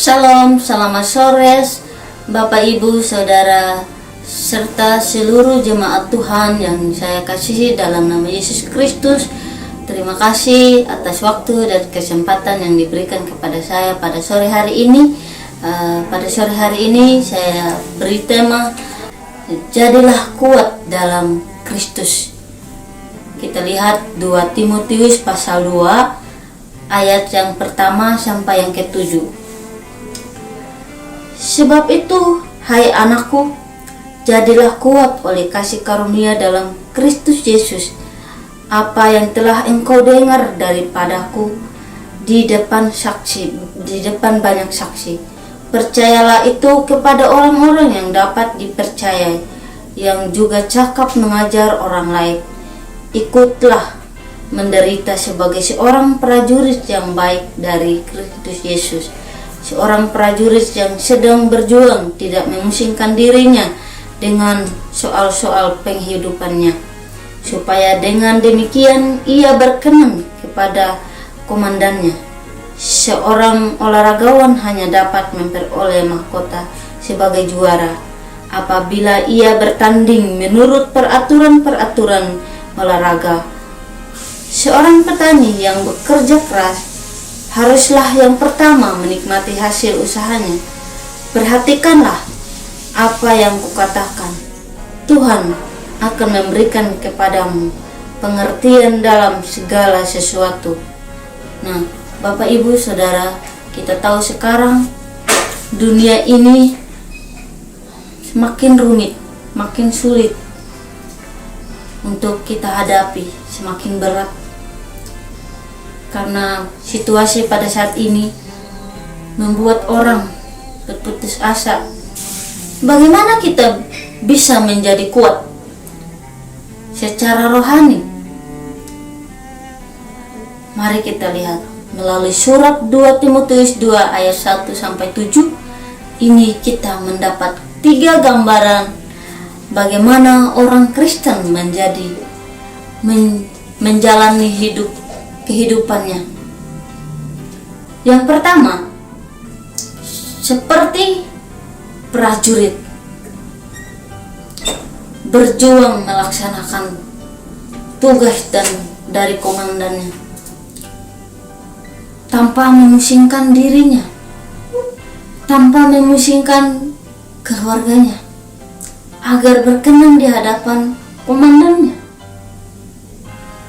Shalom, selamat sore Bapak Ibu, Saudara, serta seluruh jemaat Tuhan yang saya kasihi dalam nama Yesus Kristus. Terima kasih atas waktu dan kesempatan yang diberikan kepada saya pada sore hari ini. Pada sore hari ini saya beri tema, jadilah kuat dalam Kristus. Kita lihat 2 Timotius pasal 2 ayat yang pertama sampai yang ke-7. Sebab itu, hai anakku, jadilah kuat oleh kasih karunia dalam Kristus Yesus. Apa yang telah engkau dengar daripadaku di depan banyak saksi, percayalah itu kepada orang-orang yang dapat dipercayai, yang juga cakap mengajar orang lain. Ikutlah menderita sebagai seorang prajurit yang baik dari Kristus Yesus, seorang prajurit yang sedang berjuang, tidak memusingkan dirinya dengan soal-soal penghidupannya, supaya dengan demikian ia berkenan kepada komandannya. Seorang olahragawan hanya dapat memperoleh mahkota sebagai juara apabila ia bertanding menurut peraturan-peraturan olahraga. Seorang petani yang bekerja keras haruslah yang pertama menikmati hasil usahanya. Perhatikanlah apa yang kukatakan. Tuhan akan memberikan kepadamu pengertian dalam segala sesuatu. Nah, Bapak Ibu Saudara, kita tahu sekarang dunia ini semakin rumit, makin sulit untuk kita hadapi, semakin berat. Karena situasi pada saat ini membuat orang berputus asa. Bagaimana kita bisa menjadi kuat secara rohani? Mari kita lihat melalui surat 2 Timotius 2 ayat 1 sampai 7. Ini kita mendapat 3 gambaran bagaimana orang Kristen menjalani kehidupannya. Yang pertama, seperti prajurit berjuang melaksanakan tugas dari komandannya tanpa memusingkan dirinya, tanpa memusingkan keluarganya, agar berkenan di hadapan komandannya.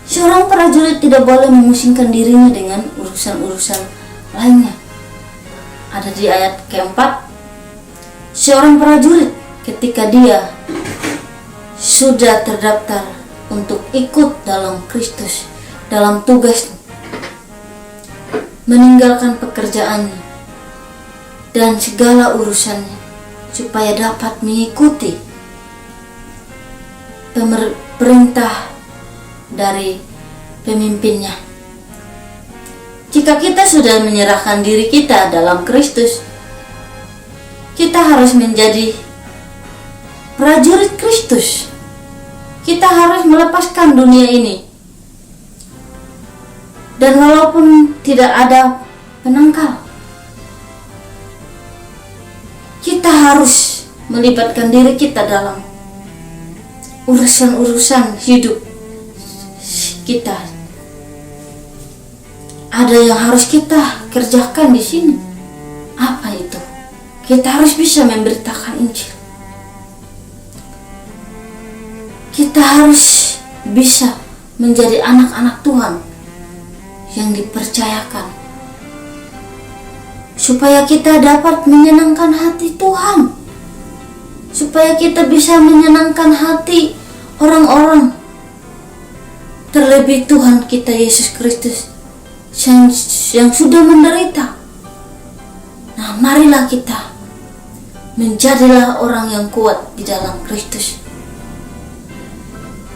Seorang prajurit tidak boleh memusingkan dirinya dengan urusan-urusan lainnya. Ada di ayat keempat, seorang prajurit ketika dia sudah terdaftar untuk ikut dalam Kristus, dalam tugas, meninggalkan pekerjaannya dan segala urusannya supaya dapat mengikuti perintah dari pemimpinnya. Jika kita sudah menyerahkan diri kita dalam Kristus, kita harus menjadi prajurit Kristus. Kita harus melepaskan dunia ini. Dan walaupun tidak ada penangkal, kita harus melibatkan diri kita dalam urusan-urusan hidup kita. Ada yang harus kita kerjakan di sini. Apa itu? Kita harus bisa memberitakan Injil. Kita harus bisa menjadi anak-anak Tuhan yang dipercayakan, supaya kita dapat menyenangkan hati Tuhan, supaya kita bisa menyenangkan hati orang-orang, terlebih Tuhan kita Yesus Kristus yang sudah menderita. Nah, marilah kita menjadilah orang yang kuat di dalam Kristus.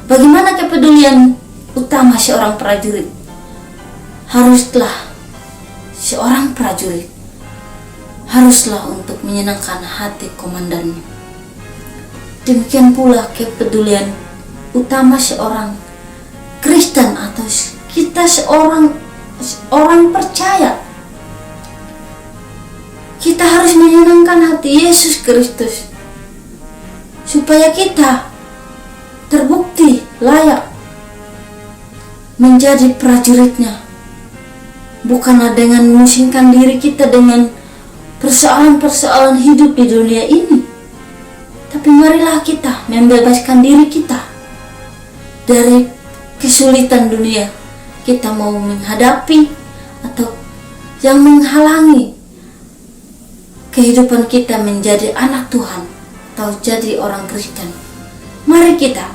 Bagaimana kepedulian utama seorang prajurit? Seorang prajurit haruslah untuk menyenangkan hati komandannya. Demikian pula kepedulian utama seorang Kristen atau kita orang percaya. Kita harus menyenangkan hati Yesus Kristus supaya kita terbukti layak menjadi prajuritnya. Bukanlah dengan memusingkan diri kita dengan persoalan-persoalan hidup di dunia ini, tapi marilah kita membebaskan diri kita dari kesulitan dunia. Kita mau menghadapi atau yang menghalangi kehidupan kita menjadi anak Tuhan atau jadi orang Kristen. Mari kita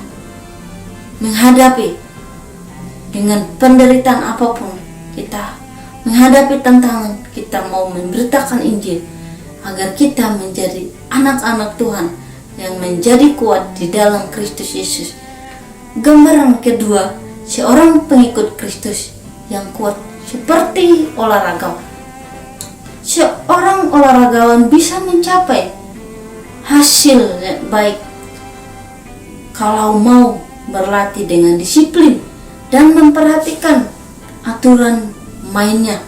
menghadapi dengan penderitaan apapun. Kita menghadapi tantangan, kita mau memberitakan Injil agar kita menjadi anak-anak Tuhan yang menjadi kuat di dalam Kristus Yesus. Gambaran kedua, seorang pengikut Kristus yang kuat seperti olahragawan. Seorang olahragawan bisa mencapai hasil yang baik kalau mau berlatih dengan disiplin dan memperhatikan aturan mainnya.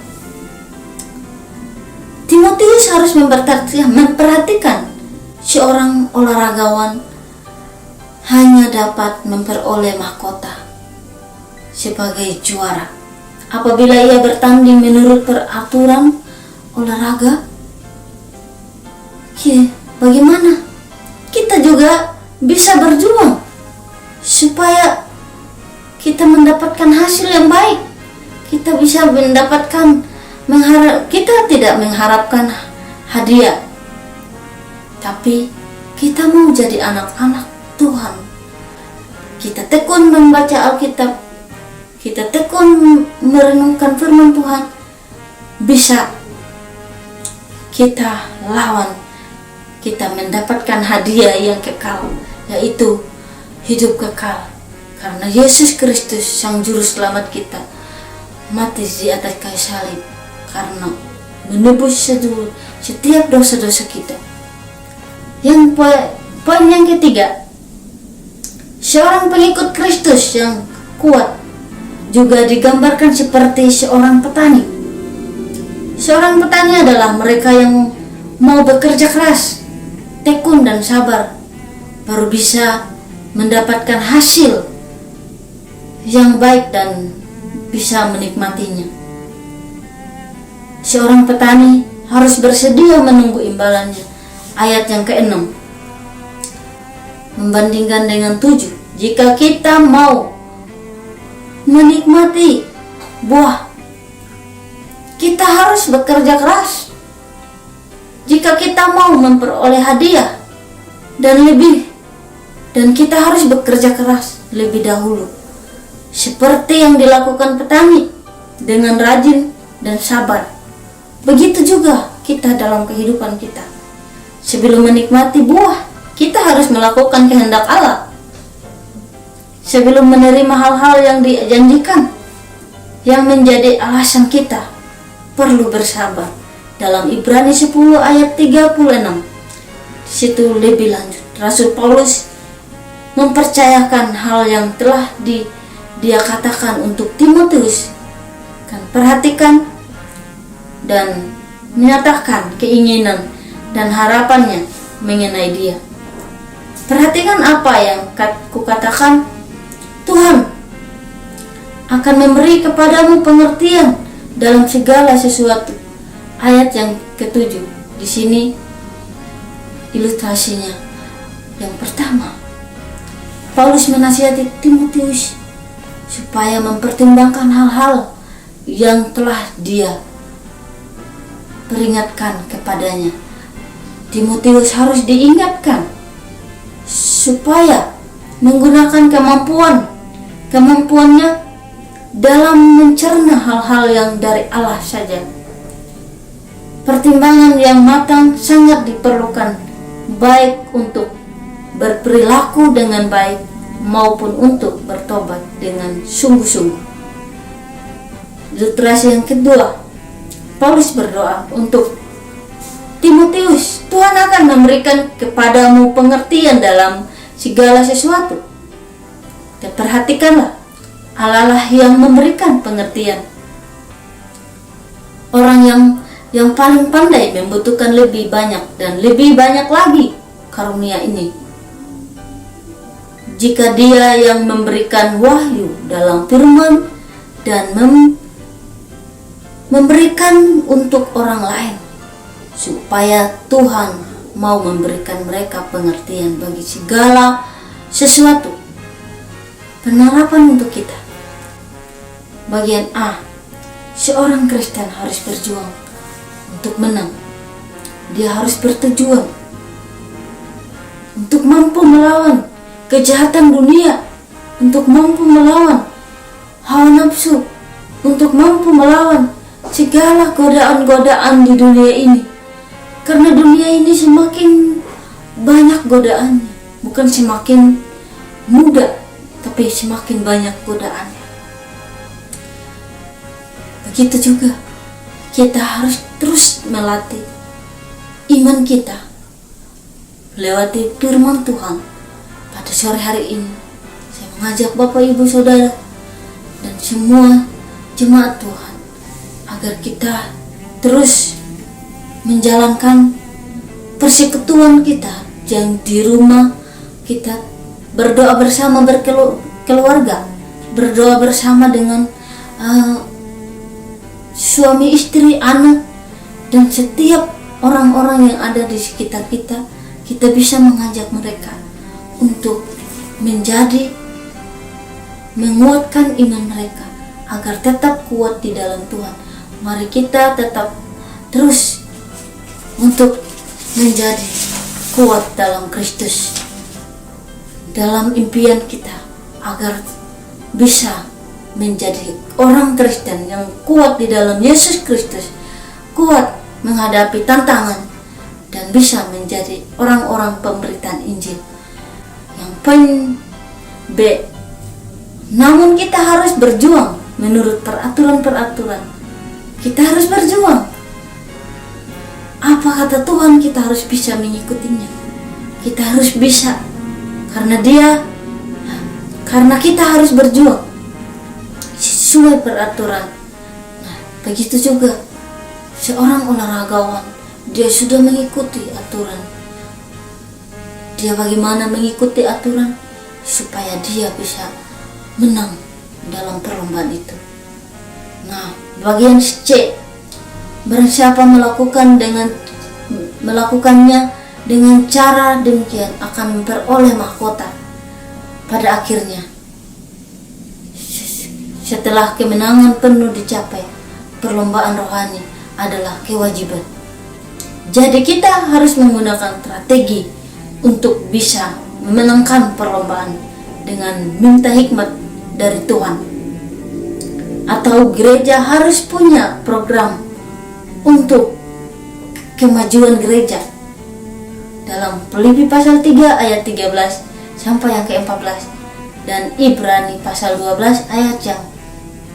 Timotius harus memperhatikan seorang olahragawan hanya dapat memperoleh mahkota sebagai juara apabila ia bertanding menurut peraturan olahraga. Bagaimana kita juga bisa berjuang supaya kita mendapatkan hasil yang baik? Kita bisa mendapatkan, kita tidak mengharapkan hadiah, tapi kita mau jadi anak-anak Tuhan. Kita tekun membaca Alkitab, kita tekun merenungkan firman Tuhan, bisa kita lawan, kita mendapatkan hadiah yang kekal, yaitu hidup kekal. Karena Yesus Kristus Sang Juru Selamat kita mati di atas kayu salib karena menebus setiap dosa-dosa kita. Yang poin yang ketiga, seorang pengikut Kristus yang kuat juga digambarkan seperti seorang petani. Seorang petani adalah mereka yang mau bekerja keras, tekun dan sabar, baru bisa mendapatkan hasil yang baik dan bisa menikmatinya. Seorang petani harus bersedia menunggu imbalannya. Ayat yang ke-6 membandingkan dengan 7. Jika kita mau menikmati buah, kita harus bekerja keras. Jika kita mau memperoleh hadiah dan kita harus bekerja keras lebih dahulu, seperti yang dilakukan petani dengan rajin dan sabar. Begitu juga kita dalam kehidupan kita. Sebelum menikmati buah, kita harus melakukan kehendak Allah. Sebelum menerima hal-hal yang dijanjikan, yang menjadi alasan kita perlu bersabar. Dalam Ibrani 10 ayat 36, di situ lebih lanjut, Rasul Paulus mempercayakan hal yang telah dia katakan untuk Timotius. Perhatikan dan menyatakan keinginan dan harapannya mengenai dia. Perhatikan apa yang kukatakan. Tuhan akan memberi kepadamu pengertian dalam segala sesuatu. Ayat yang ke-7. Di sini ilustrasinya. Yang pertama, Paulus menasihati Timotius supaya mempertimbangkan hal-hal yang telah dia peringatkan kepadanya. Timotius harus diingatkan supaya menggunakan kemampuannya dalam mencerna hal-hal yang dari Allah saja. Pertimbangan yang matang sangat diperlukan, baik untuk berperilaku dengan baik maupun untuk bertobat dengan sungguh-sungguh. Ilustrasi yang kedua, Paulus berdoa untuk Timotius. Tuhan akan memberikan kepadamu pengertian dalam segala sesuatu. Dan perhatikanlah, Allah lah yang memberikan pengertian. Orang yang yang paling pandai membutuhkan lebih banyak dan lebih banyak lagi karunia ini. Jika Dia yang memberikan wahyu dalam firman dan memberikan untuk orang lain, supaya Tuhan mau memberikan mereka pengertian bagi segala sesuatu. Penerapan untuk kita. Bagian A, seorang Kristen harus berjuang untuk menang. Dia harus bertujuan untuk mampu melawan kejahatan dunia, untuk mampu melawan hawa nafsu, untuk mampu melawan segala godaan-godaan di dunia ini. Karena dunia ini semakin banyak godaannya, bukan semakin mudah, tapi semakin banyak godaannya. Begitu juga kita harus terus melatih iman kita lewati firman Tuhan. Pada sore hari ini saya mengajak Bapak Ibu Saudara dan semua jemaat Tuhan agar kita terus menjalankan persekutuan kita yang di rumah kita, berdoa bersama berkeluarga, berdoa bersama dengan suami, istri, anak, dan setiap orang-orang yang ada di sekitar kita. Kita bisa mengajak mereka untuk menguatkan iman mereka agar tetap kuat di dalam Tuhan. Mari kita tetap terus untuk menjadi kuat dalam Kristus, dalam impian kita, agar bisa menjadi orang Kristen yang kuat di dalam Yesus Kristus, kuat menghadapi tantangan, dan bisa menjadi orang-orang pemberitaan Injil. Yang B, namun kita harus berjuang menurut peraturan-peraturan. Kita harus berjuang. Apa kata Tuhan, kita harus bisa mengikutinya. Kita harus bisa, karena kita harus berjuang sesuai peraturan. Nah, begitu juga seorang olahragawan, dia sudah mengikuti aturan. Dia bagaimana mengikuti aturan supaya dia bisa menang dalam perlombaan itu. Nah, bagian C, barang siapa melakukannya dengan cara demikian akan memperoleh mahkota pada akhirnya. Setelah kemenangan penuh dicapai, perlombaan rohani adalah kewajiban. Jadi kita harus menggunakan strategi untuk bisa memenangkan perlombaan dengan minta hikmat dari Tuhan. Atau gereja harus punya program untuk kemajuan gereja. Dalam Filipi pasal 3 ayat 13 sampai yang ke-14 dan Ibrani pasal 12 ayat yang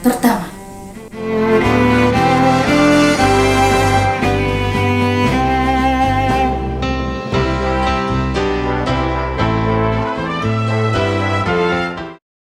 pertama.